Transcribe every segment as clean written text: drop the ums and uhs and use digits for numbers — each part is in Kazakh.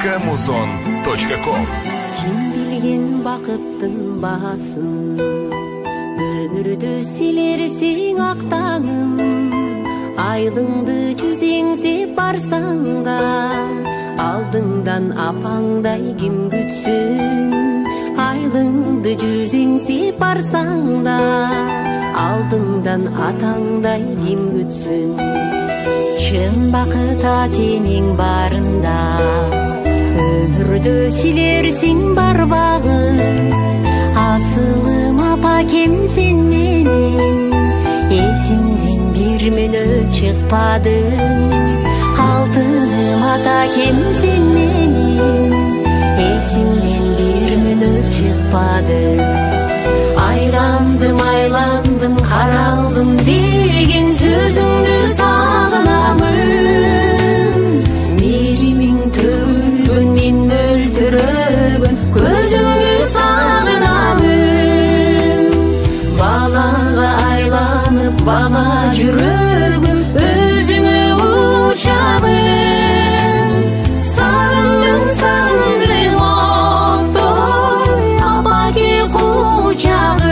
Kemuzon.com. Kim bilgen bakıttın bahaсын, ömürді silerсең ақтаңым. Айлыңды жүзеңсеп барсаң да, алдыңдан апаңдай ким күтсün. Айлыңды жүзеңсеп барсаң да, алдыңдан атаңдай ким күтсün. Чын бақыт атенің барында, ömürді silerсең барбағы. Асылым апакем сен менен, есімден bir мүнөт чыкпадың. Алтыным атакем сен менен, есімден bir мүнөт чыкпадың. Айландым, қаралдым деген сөзіңді сағынамын. Меримің төлгөн, мен мөлтірөгөн, көзіңді сағынамын. Балаға айланып, бала жүрөгім, өзіңе учамын. Сағындың оттой, апаке құшағым.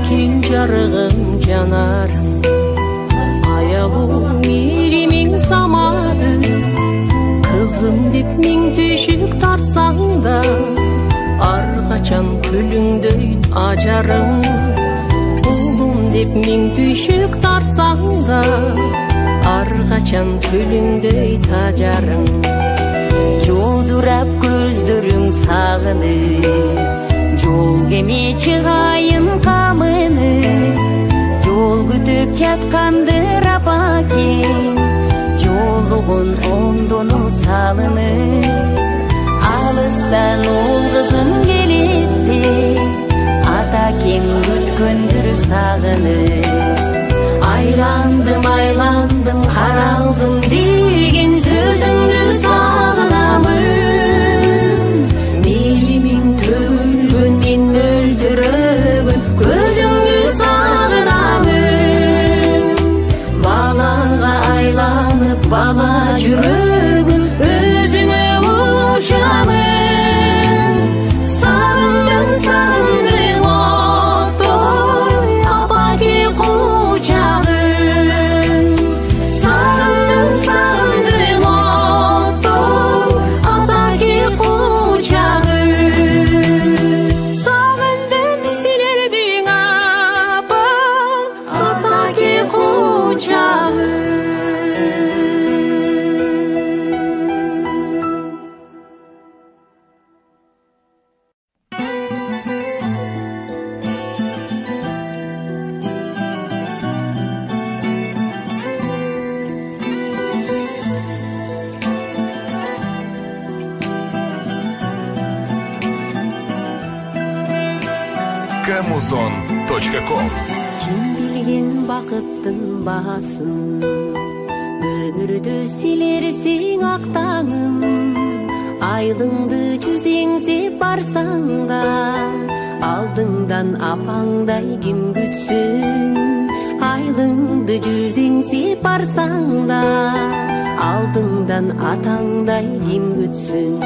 Кең жарығым жанарым, аялу меримең самады. Қызым деп мен төшік тартсаң да, арқачан күліңдөй ажарым. Ұлым деп мен төшік тартсаң да, арқачан күліңдөй тажарым. Жолдырап көздөрүң сағынып, жол кеме чыгайын камыны. Жол күтүп жаткандыр апакем, жолугун оңдонуп салынып. Алыстан ол кызым келетти, атакем күткөндүр сагынып. Айландым, каралдым деген сөзүңдү сагынамын. Меримиң төлгөн, мен мөлтүрөгөн, көзүңдү сагынамын. Балага айланып, бала жүрөгүм, өзүңө учамын. Сагындың оттой, апаке кучагым. Сагындың оттой, апаке кучагым. Сагындым силердиң апаң, апаке кучагым. Kemuzon.com. Kim bilgen bakıttın bahaсын, ömürді silerсең ақтаңым. Айлыңды жүзеңсеп барсаң да, алдыңдан апаңдай ким күтсün. Айлыңды жүзеңсеп барсаң да, алдыңдан атаңдай ким күтсün.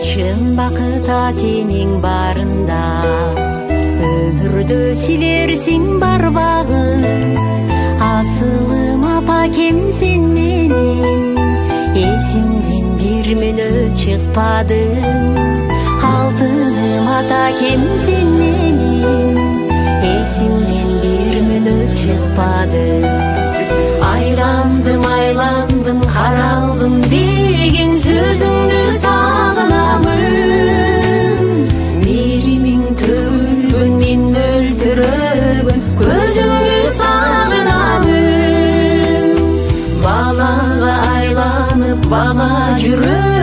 Чын бақыт атенің барында, ömürді silerсең барбағы. Асылым апакем сен менен, есімден bir мүнөт чыкпадың. Алтыным атакем сен менен, есімден bir мүнөт чыкпады. Айландым каралдым деген сөзүңдү сагынамын. Меримиң төлгөн мен мөлдүрөгөн көзүңдү сагынамын. Балага айланып бала жүрөк